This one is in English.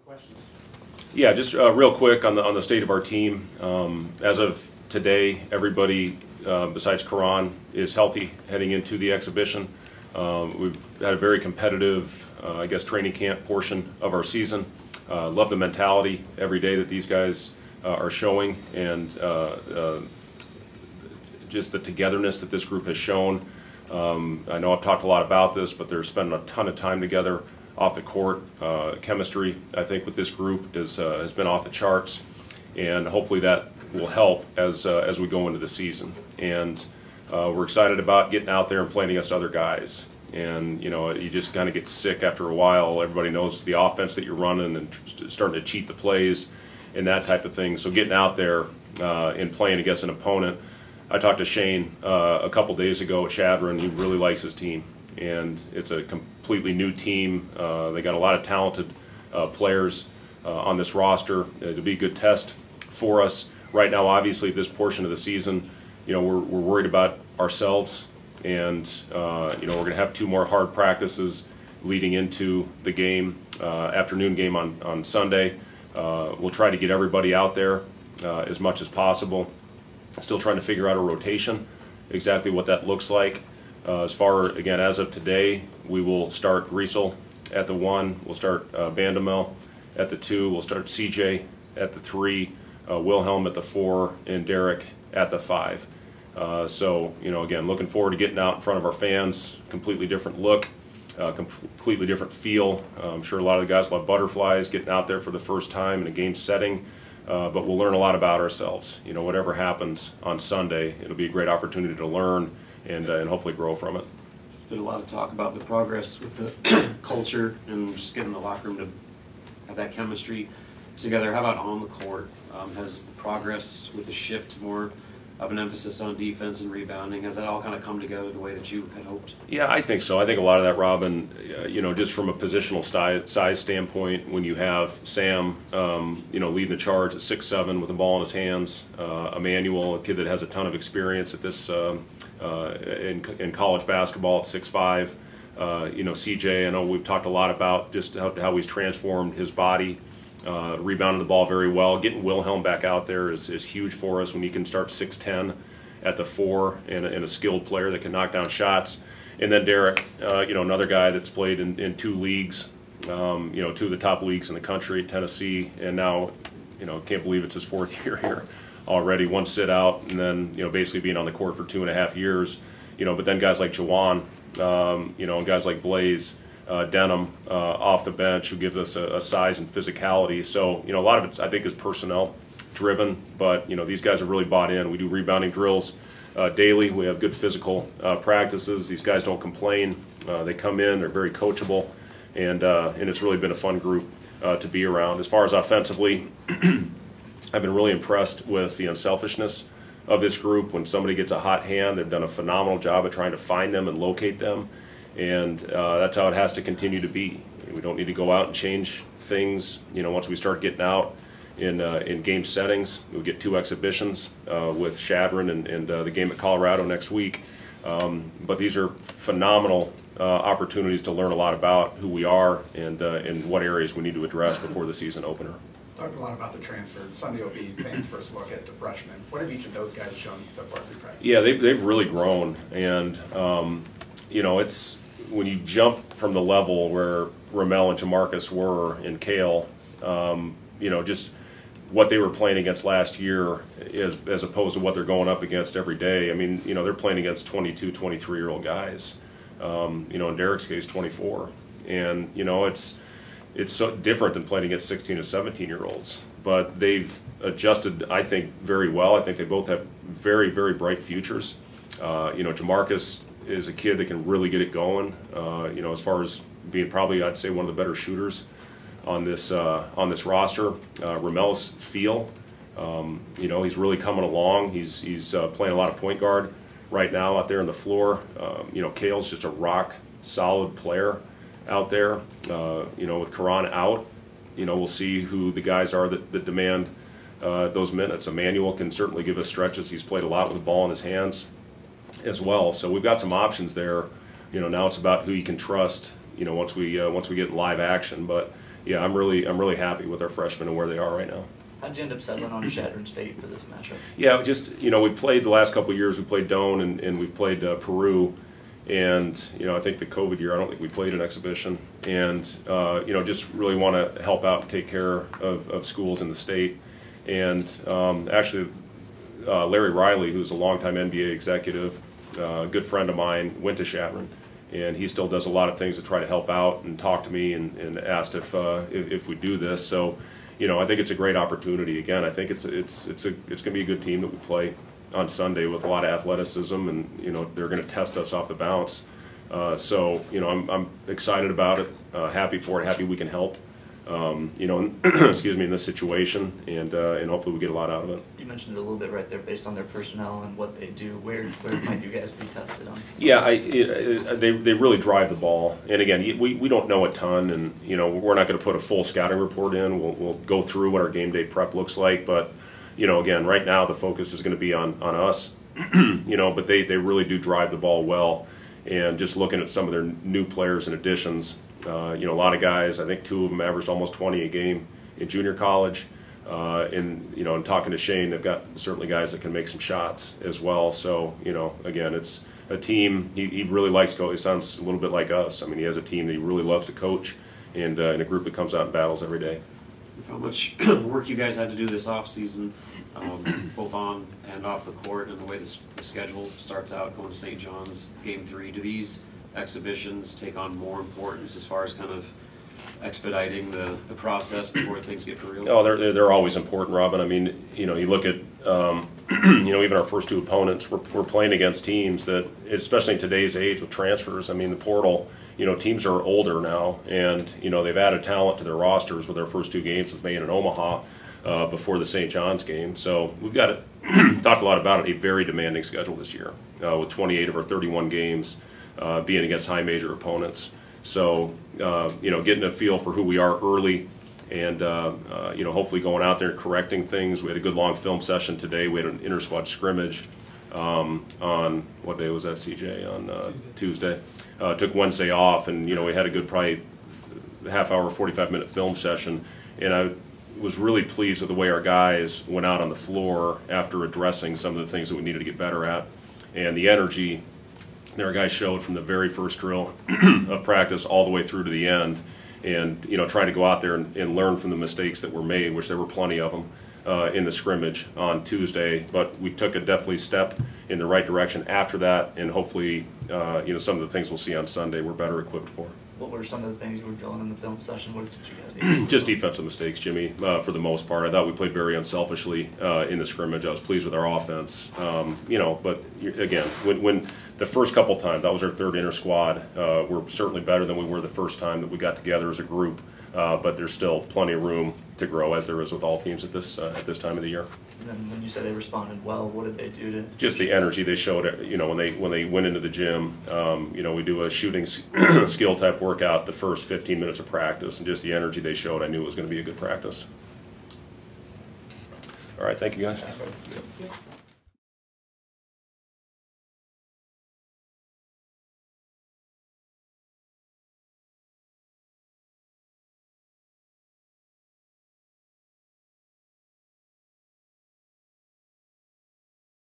questions. Yeah, just real quick on the state of our team. As of today, everybody besides Karan is healthy heading into the exhibition. We've had a very competitive, I guess, training camp portion of our season. Love the mentality every day that these guys are showing, and just the togetherness that this group has shown. I know I've talked a lot about this, but they're spending a ton of time together off the court. Chemistry, I think, with this group has been off the charts, and hopefully that will help as we go into the season. And we're excited about getting out there and playing against other guys. And you just kind of get sick after a while. Everybody knows the offense that you're running and starting to cheat the plays and that type of thing. So getting out there and playing against an opponent. I talked to Shane a couple days ago at Chadron. He really likes his team, and it's a completely new team. They got a lot of talented players on this roster. It'll be a good test for us. Right now, obviously, this portion of the season, we're worried about ourselves, and we're going to have 2 more hard practices leading into the game, afternoon game on Sunday. We'll try to get everybody out there as much as possible. Still trying to figure out a rotation, exactly what that looks like. As of today, we will start Griesel at the 1, we'll start Bandamel at the 2, we'll start CJ at the 3, Wilhelm at the 4, and Derek at the 5. So, again, looking forward to getting out in front of our fans. Completely different look, completely different feel. I'm sure a lot of the guys will have butterflies getting out there for the first time in a game setting. But we'll learn a lot about ourselves. Whatever happens on Sunday, it'll be a great opportunity to learn and hopefully grow from it. There's been a lot of talk about the progress with the culture and just getting the locker room to have that chemistry together. How about on the court? Has the progress with the shift more of an emphasis on defense and rebounding, has that all kind of come together the way that you had hoped? Yeah, I think so. I think a lot of that, Robin, just from a positional size standpoint, when you have Sam, leading the charge at 6'7" with the ball in his hands, Emmanuel, a kid that has a ton of experience at this in college basketball at 6'5", CJ, I know we've talked a lot about just how he's transformed his body. Rebounding the ball very well. Getting Wilhelm back out there is huge for us when you can start 6'10" at the 4 and a skilled player that can knock down shots. And then Derek, another guy that's played in 2 leagues, 2 of the top leagues in the country, Tennessee, and now, can't believe it's his 4th year here already. 1 sit out, and then, basically being on the court for 2.5 years. But then guys like Jawan, and guys like Blaze, Denham off the bench, who gives us a size and physicality. So, a lot of it, I think, is personnel driven, but, these guys are really bought in. We do rebounding drills daily. We have good physical practices. These guys don't complain. They come in, they're very coachable, and it's really been a fun group to be around. As far as offensively, I've been really impressed with the unselfishness of this group. When somebody gets a hot hand, they've done a phenomenal job of trying to find them and locate them. And that's how it has to continue to be. We don't need to go out and change things. Once we start getting out in game settings, we'll get 2 exhibitions with Chadron and the game at Colorado next week. But these are phenomenal opportunities to learn a lot about who we are and what areas we need to address before the season opener. Talked a lot about the transfers. Sunday will be fans' first look at the freshmen. What have each of those guys shown you so far through practice? Yeah, they've really grown, and it's when you jump from the level where Ramel and Jamarcus were in Kale, just what they were playing against last year as opposed to what they're going up against every day. I mean, they're playing against 22, 23-year-old guys. In Derek's case, 24. And, it's so different than playing against 16 and 17-year-olds. But they've adjusted, I think, very well. I think they both have very, very bright futures. Jamarcus is a kid that can really get it going. As far as being probably, I'd say, one of the better shooters on this roster. Ramel's feel, he's really coming along. He's playing a lot of point guard right now out there on the floor. Kale's just a rock solid player out there. With Karan out, we'll see who the guys are that demand those minutes. Emmanuel can certainly give us stretches. He's played a lot with the ball in his hands as well. So we've got some options there. Now it's about who you can trust. Once we get live action, but yeah, I'm really happy with our freshmen and where they are right now. How'd you end up settling on Chadron State for this matchup? Yeah, just, we played the last couple of years, we played Doane and we played Peru. And, I think the COVID year, I don't think we played an exhibition. And, just really want to help out and take care of schools in the state. And actually, Larry Riley, who's a longtime NBA executive, a good friend of mine, went to Chadron. And he still does a lot of things to try to help out and talk to me and asked if we do this. So, I think it's a great opportunity. Again, I think it's going to be a good team that we play on Sunday with a lot of athleticism, and they're going to test us off the bounce. So I'm excited about it, happy for it, happy we can help. Excuse me, in this situation, and hopefully we get a lot out of it. You mentioned it a little bit right there, based on their personnel and what they do. Where might you guys be tested on? Yeah, they really drive the ball, and again, we don't know a ton, and we're not going to put a full scouting report in. We'll go through what our game day prep looks like, but again, right now the focus is going to be on us. But they really do drive the ball well, and just looking at some of their new players and additions. A lot of guys, I think 2 of them averaged almost 20 a game in junior college. And talking to Shane, they've got certainly guys that can make some shots as well. So, again, it's a team, he really likes to go. It sounds a little bit like us. I mean, he has a team that he really loves to coach, and a group that comes out and battles every day. With how much work you guys had to do this off season, both on and off the court, and the way the schedule starts out, going to St. John's, Game 3, do these exhibitions take on more importance as far as kind of expediting the process before things get for real? Oh, they're always important, Robin. I mean, you look at, even our first 2 opponents, we're playing against teams that, especially in today's age with transfers, I mean, the portal, teams are older now, and, they've added talent to their rosters with their first 2 games with Maine and Omaha before the St. John's game. So we've got talked a lot about it, a very demanding schedule this year, with 28 of our 31 games being against high major opponents. So, getting a feel for who we are early, and, hopefully going out there and correcting things. We had a good long film session today. We had an inter-squad scrimmage on, what day was that, CJ? On Tuesday. Took Wednesday off, and, we had a good probably half-hour, 45-minute film session. And I was really pleased with the way our guys went out on the floor after addressing some of the things that we needed to get better at. And the energy our guys showed from the very first drill of practice all the way through to the end, and trying to go out there and learn from the mistakes that were made, which there were plenty of them in the scrimmage on Tuesday. But we took a definitely step in the right direction after that, and hopefully some of the things we'll see on Sunday we're better equipped for. What were some of the things you were drilling in the film session? What did you guys do? Just defensive mistakes, Jimmy, for the most part. I thought we played very unselfishly in the scrimmage. I was pleased with our offense. But again, when the first couple times, that was our 3rd inter-squad, we're certainly better than we were the first time that we got together as a group. But there's still plenty of room to grow, as there is with all teams at this time of the year. And then when you said they responded well, what did they do to? Just the energy they showed. When they went into the gym, we do a shooting skill type workout the first 15 minutes of practice, and just the energy they showed, I knew it was going to be a good practice. All right, thank you guys.